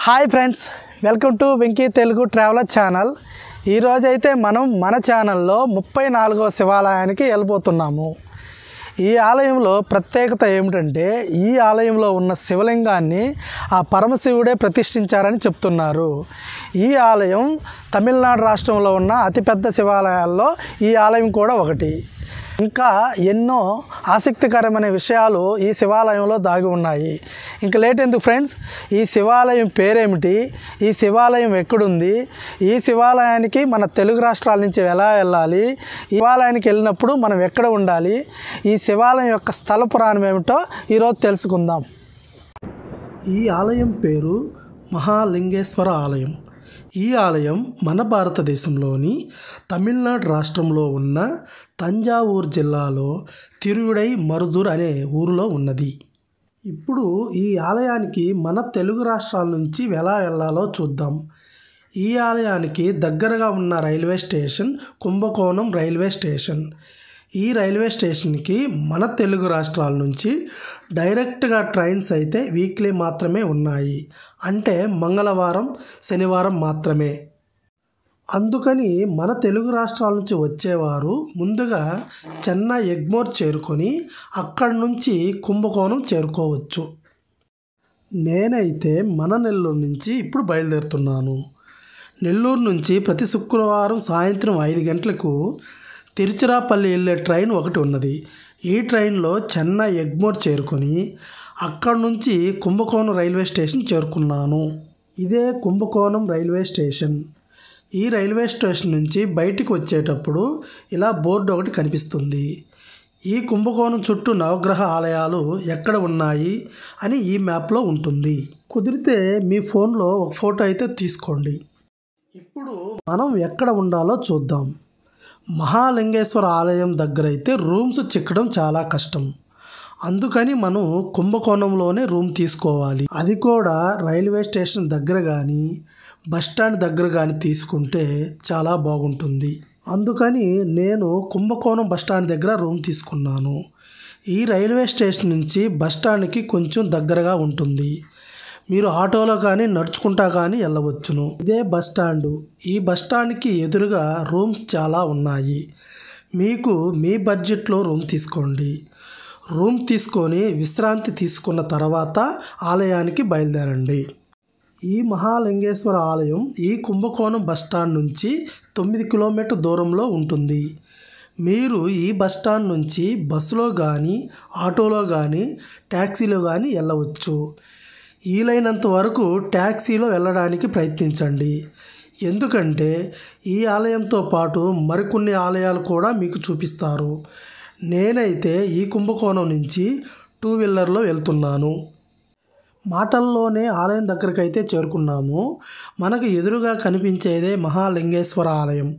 Hi friends, welcome to Venky Telugu traveller channel. ఈరోజైతే మనం మన ఛానల్లో 34వ శివాలయానికి వెళ్ళిపోతున్నాము. ఈ ఆలయంలో ప్రత్యేకత ఏమిటంటే ఈ ఆలయంలో ఉన్న శివలింగాన్ని ఆ పరమశివుడే ప్రతిష్ఠించారని చెప్తున్నారు. ఈ ఆలయం తమిళనాడు రాష్ట్రంలో ఉన్న అతిపెద్ద శివాలయాల్లో ఈ ఆలయం కూడా ఒకటి. ఇంకా ఎన్నో ఆసక్తికరమైన విషయాలు ఈ శివాలయంలో దాగి ఉన్నాయి. ఇంకా లేట్ ఎందుకు ఫ్రెండ్స్, ఈ శివాలయం పేరేమిటి, ఈ శివాలయం ఎక్కడుంది, ఈ శివాలయానికి మన తెలుగు రాష్ట్రాల నుంచి ఎలా వెళ్ళాలి, ఈ శివాలయానికి వెళ్ళినప్పుడు మనం ఎక్కడ ఉండాలి, ఈ శివాలయం యొక్క స్థల పురాణం ఏమిటో ఈరోజు తెలుసుకుందాం. ఈ ఆలయం పేరు మహాలింగేశ్వర ఆలయం. ఈ ఆలయం మన భారతదేశంలోని తమిళనాడు రాష్ట్రంలో ఉన్న తంజావూరు జిల్లాలో తిరువిడై మరుదూర్ అనే ఊరిలో ఉన్నది. ఇప్పుడు ఈ ఆలయానికి మన తెలుగు రాష్ట్రాల నుంచి ఎలా వెళ్ళాలో చూద్దాం. ఈ ఆలయానికి దగ్గరగా ఉన్న రైల్వే స్టేషన్ కుంభకోణం రైల్వే స్టేషన్. ఈ రైల్వే స్టేషన్కి మన తెలుగు రాష్ట్రాల నుంచి డైరెక్ట్గా ట్రైన్స్ అయితే వీక్లీ మాత్రమే ఉన్నాయి. అంటే మంగళవారం శనివారం మాత్రమే. అందుకని మన తెలుగు రాష్ట్రాల నుంచి వచ్చేవారు ముందుగా చెన్నై ఎగ్మోర్ చేరుకొని అక్కడి నుంచి కుంభకోణం చేరుకోవచ్చు. నేనైతే మన నెల్లూరు నుంచి ఇప్పుడు బయలుదేరుతున్నాను. నెల్లూరు నుంచి ప్రతి శుక్రవారం సాయంత్రం 5 గంటలకు తిరుచిరాపల్లి వెళ్ళే ట్రైన్ ఒకటి ఉన్నది. ఈ ట్రైన్లో చెన్నై ఎగ్మోర్ చేరుకొని అక్కడి నుంచి కుంభకోణం రైల్వే స్టేషన్ చేరుకున్నాను. ఇదే కుంభకోణం రైల్వే స్టేషన్. ఈ రైల్వే స్టేషన్ నుంచి బయటికి వచ్చేటప్పుడు ఇలా బోర్డు ఒకటి కనిపిస్తుంది. ఈ కుంభకోణం చుట్టూ నవగ్రహ ఆలయాలు ఎక్కడ ఉన్నాయి అని ఈ మ్యాప్లో ఉంటుంది. కుదిరితే మీ ఫోన్లో ఒక ఫోటో అయితే తీసుకోండి. ఇప్పుడు మనం ఎక్కడ ఉండాలో చూద్దాం. మహాలింగేశ్వర ఆలయం దగ్గర అయితే రూమ్స్ చిక్కడం చాలా కష్టం. అందుకని మనం కుంభకోణంలోనే రూమ్ తీసుకోవాలి. అది కూడా రైల్వే స్టేషన్ దగ్గర కానీ బస్టాండ్ దగ్గర కానీ తీసుకుంటే చాలా బాగుంటుంది. అందుకని నేను కుంభకోణం బస్టాండ్ దగ్గర రూమ్ తీసుకున్నాను. ఈ రైల్వే స్టేషన్ నుంచి బస్టాండ్కి కొంచెం దగ్గరగా ఉంటుంది. మీరు ఆటోలో కానీ నడుచుకుంటా కానీ వెళ్ళవచ్చును. ఇదే బస్టాండు. ఈ బస్టాండ్కి ఎదురుగా రూమ్స్ చాలా ఉన్నాయి. మీకు మీ బడ్జెట్లో రూమ్ తీసుకోండి. రూమ్ తీసుకొని విశ్రాంతి తీసుకున్న తర్వాత ఆలయానికి బయలుదేరండి. ఈ మహాలింగేశ్వర ఆలయం ఈ కుంభకోణం బస్టాండ్ నుంచి 9 కిలోమీటర్ దూరంలో ఉంటుంది. మీరు ఈ బస్టాండ్ నుంచి బస్సులో కానీ ఆటోలో కానీ ట్యాక్సీలో కానీ వెళ్ళవచ్చు. వీలైనంత వరకు ట్యాక్సీలో వెళ్ళడానికి ప్రయత్నించండి. ఎందుకంటే ఈ ఆలయంతో పాటు మరికొన్ని ఆలయాలు కూడా మీకు చూపిస్తారు. నేనైతే ఈ కుంభకోణం నుంచి 2 వీలర్లో వెళ్తున్నాను. మాటల్లోనే ఆలయం దగ్గరికి అయితే చేరుకున్నాము. మనకు ఎదురుగా కనిపించేదే మహాలింగేశ్వర ఆలయం.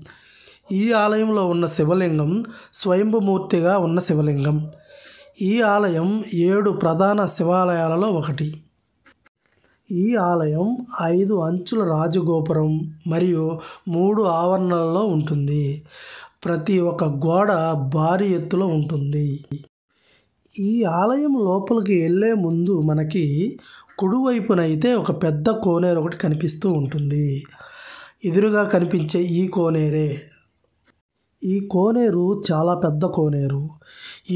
ఈ ఆలయంలో ఉన్న శివలింగం స్వయంభూమూర్తిగా ఉన్న శివలింగం. ఈ ఆలయం 7 ప్రధాన శివాలయాలలో ఒకటి. ఈ ఆలయం 5 అంచుల రాజగోపురం మరియు 3 ఆవరణలలో ఉంటుంది. ప్రతి ఒక్క గోడ భారీ ఎత్తులో ఉంటుంది. ఈ ఆలయం లోపలికి వెళ్ళే ముందు మనకి కుడివైపున అయితే ఒక పెద్ద కోనేరు ఒకటి కనిపిస్తూ ఉంటుంది. ఎదురుగా కనిపించే ఈ కోనేరే. ఈ కోనేరు చాలా పెద్ద కోనేరు.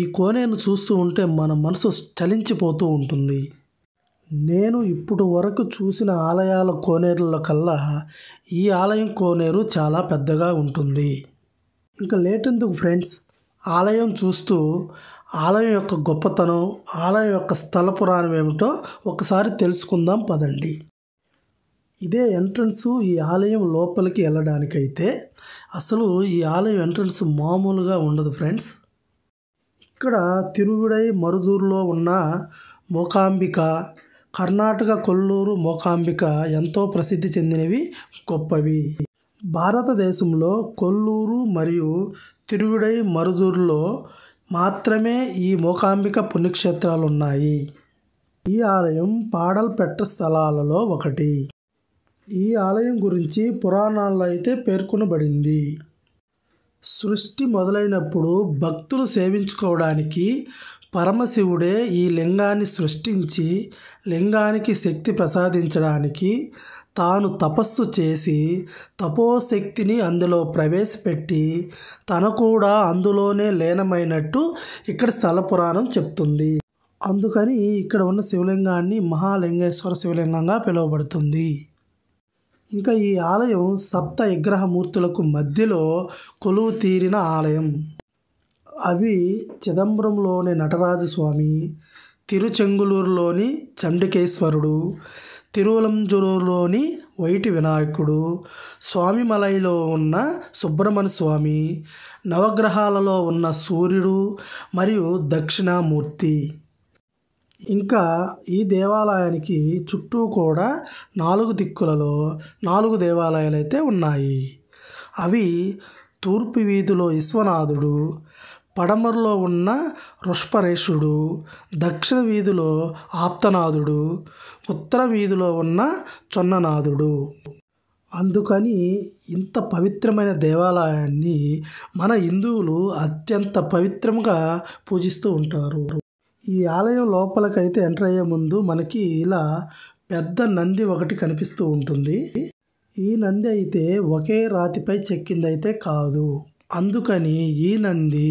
ఈ కోనేరును చూస్తూ ఉంటే మన మనసు చలించిపోతూ ఉంటుంది. నేను ఇప్పుడు వరకు చూసిన ఆలయాల కోనేరుల కల్లా ఈ ఆలయం కోనేరు చాలా పెద్దగా ఉంటుంది. ఇంకా లేట్ ఎందుకు ఫ్రెండ్స్, ఆలయం చూస్తూ ఆలయం యొక్క గొప్పతనం, ఆలయం యొక్క స్థల పురాణం ఏమిటో ఒకసారి తెలుసుకుందాం పదండి. ఇదే ఎంట్రన్స్. ఈ ఆలయం లోపలికి వెళ్ళడానికైతే అసలు ఈ ఆలయం ఎంట్రన్స్ మామూలుగా ఉండదు ఫ్రెండ్స్. ఇక్కడ తిరువిడై మరుదూరులో ఉన్న మూకాంబిక, కర్ణాటక కొల్లూరు మూకాంబిక ఎంతో ప్రసిద్ధి చెందినవి, గొప్పవి. భారతదేశంలో కొల్లూరు మరియు తిరువిడై మరుదూరులో మాత్రమే ఈ మూకాంబిక పుణ్యక్షేత్రాలు ఉన్నాయి. ఈ ఆలయం పాడల్పెట్ట స్థలాలలో ఒకటి. ఈ ఆలయం గురించి పురాణాల్లో అయితే పేర్కొనబడింది. సృష్టి మొదలైనప్పుడు భక్తులు సేవించుకోవడానికి పరమశివుడే ఈ లింగాన్ని సృష్టించి లింగానికి శక్తి ప్రసాదించడానికి తాను తపస్సు చేసి తపోశక్తిని అందులో ప్రవేశపెట్టి తన కూడా అందులోనే లీనమైనట్టు ఇక్కడ స్థల పురాణం చెప్తుంది. అందుకని ఇక్కడ ఉన్న శివలింగాన్ని మహాలింగేశ్వర శివలింగంగా పిలువబడుతుంది. ఇంకా ఈ ఆలయం సప్త విగ్రహమూర్తులకు మధ్యలో కొలువు తీరిన ఆలయం. అవి చిదంబరంలోని నటరాజస్వామి, తిరుచెంగులూరులోని చండికేశ్వరుడు, తిరువలంజురులోని వైటి వినాయకుడు, స్వామిమలైలో ఉన్న సుబ్రహ్మణ్య స్వామి, నవగ్రహాలలో ఉన్న సూర్యుడు మరియు దక్షిణామూర్తి. ఇంకా ఈ దేవాలయానికి చుట్టూ కూడా 4 దిక్కులలో 4 దేవాలయాలు అయితే ఉన్నాయి. అవి తూర్పు వీధిలో విశ్వనాథుడు, పడమరలో ఉన్న ఋష్పరేషుడు, దక్షిణ వీధిలో ఆప్తనాథుడు, ఉత్తర వీధిలో ఉన్న చొన్ననాథుడు. అందుకని ఇంత పవిత్రమైన దేవాలయాన్ని మన హిందువులు అత్యంత పవిత్రంగా పూజిస్తూ ఉంటారు. ఈ ఆలయం లోపలికైతే ఎంటర్ అయ్యే ముందు మనకి ఇలా పెద్ద నంది ఒకటి కనిపిస్తూ ఉంటుంది. ఈ నంది అయితే ఒకే రాతిపై చెక్కిందైతే కాదు. అందుకని ఈ నంది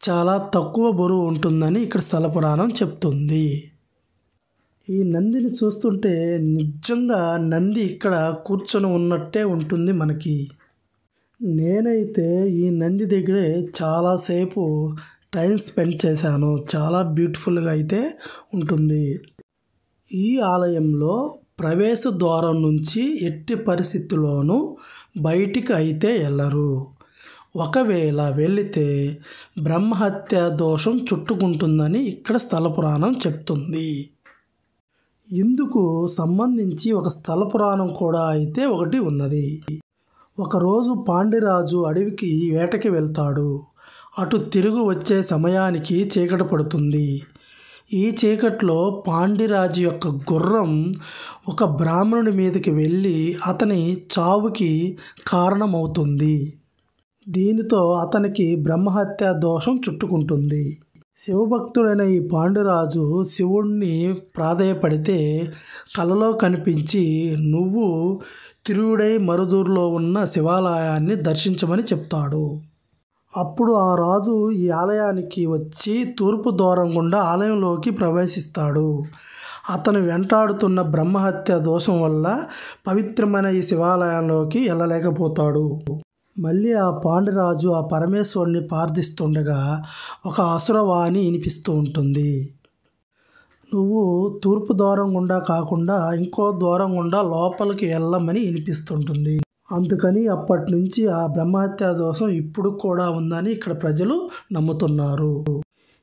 చాలా తక్కువ బరువు ఉంటుందని ఇక్కడ స్థల పురాణం చెప్తుంది. ఈ నందిని చూస్తుంటే నిజంగా నంది ఇక్కడ కూర్చొని ఉన్నట్టే ఉంటుంది మనకి. నేనైతే ఈ నంది దగ్గరే చాలాసేపు టైం స్పెండ్ చేశాను. చాలా బ్యూటిఫుల్గా అయితే ఉంటుంది. ఈ ఆలయంలో ప్రవేశ ద్వారం నుంచి ఎట్టి పరిస్థితుల్లోనూ బయటికి అయితే వెళ్ళరు. ఒకవేళ వెళితే బ్రహ్మహత్య దోషం చుట్టుకుంటుందని ఇక్కడ స్థల పురాణం చెప్తుంది. ఇందుకు సంబంధించి ఒక స్థల పురాణం కూడా అయితే ఒకటి ఉన్నది. ఒకరోజు పాండ్యరాజు అడవికి వేటకి వెళ్తాడు. అటు తిరుగు వచ్చే సమయానికి చీకటి పడుతుంది. ఈ చీకట్లో పాండ్యరాజు యొక్క గుర్రం ఒక బ్రాహ్మణుడి మీదకి వెళ్ళి అతని చావుకి కారణమవుతుంది. దీనితో అతనికి బ్రహ్మహత్య దోషం చుట్టుకుంటుంది. శివభక్తుడైన ఈ పాండ్యరాజు శివుణ్ణి ప్రాధేయపడితే కలలో కనిపించి నువ్వు తిరువుడై మరుదూరులో ఉన్న శివాలయాన్ని దర్శించమని చెప్తాడు. అప్పుడు ఆ రాజు ఈ ఆలయానికి వచ్చి తూర్పు ద్వారం గుండా ఆలయంలోకి ప్రవేశిస్తాడు. అతను వెంటాడుతున్న బ్రహ్మహత్య దోషం వల్ల పవిత్రమైన ఈ శివాలయంలోకి వెళ్ళలేకపోతాడు. మళ్ళీ ఆ పాండ్యరాజు ఆ పరమేశ్వరుని ప్రార్థిస్తుండగా ఒక అసురవాణి వినిపిస్తూ ఉంటుంది. నువ్వు తూర్పు ద్వారం గుండా కాకుండా ఇంకో ద్వారం గుండా లోపలికి వెళ్ళమని వినిపిస్తుంటుంది. అందుకని అప్పటి నుంచి ఆ బ్రహ్మహత్య దోషం ఇప్పుడు కూడా ఉందని ఇక్కడ ప్రజలు నమ్ముతున్నారు.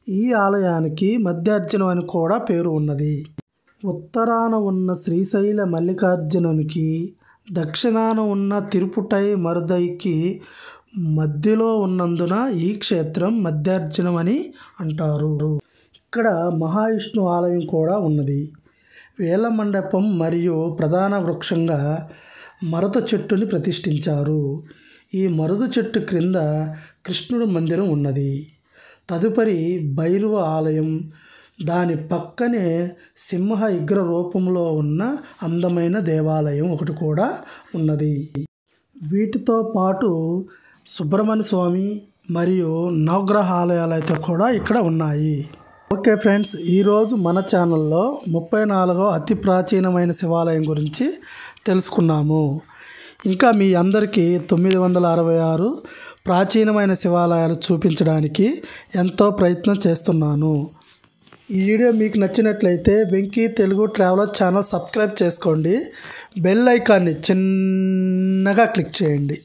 ఈ ఆలయానికి మధ్యార్జునం అని కూడా పేరు ఉన్నది. ఉత్తరాన ఉన్న శ్రీశైల మల్లికార్జునునికి, దక్షిణాన ఉన్న తిరుపుటై మరుదైకి మధ్యలో ఉన్నందున ఈ క్షేత్రం మధ్యార్జునం అని అంటారు. ఇక్కడ మహావిష్ణు ఆలయం కూడా ఉన్నది. వేల మండపం మరియు ప్రధాన వృక్షంగా మరత చెట్టుని ప్రతిష్ఠించారు. ఈ మరుదు చెట్టు క్రింద కృష్ణుడు మందిరం ఉన్నది. తదుపరి భైరవ ఆలయం, దాని పక్కనే సింహ విగ్రహ రూపంలో ఉన్న అందమైన దేవాలయం ఒకటి కూడా ఉన్నది. వీటితో పాటు సుబ్రహ్మణ్య స్వామి మరియు నవగ్రహ ఆలయాలు అయితే కూడా ఇక్కడ ఉన్నాయి. ఓకే ఫ్రెండ్స్, ఈరోజు మన ఛానల్లో 34వ అతి ప్రాచీనమైన శివాలయం గురించి తెలుసుకున్నాము. ఇంకా మీ అందరికీ 966 ప్రాచీనమైన శివాలయాలు చూపించడానికి ఎంతో ప్రయత్నం చేస్తున్నాను. ఈ వీడియో మీకు నచ్చినట్లయితే Venky Telugu traveller channel subscribe చేసుకోండి. బెల్ ఐకాన్ని చిన్నగా క్లిక్ చేయండి.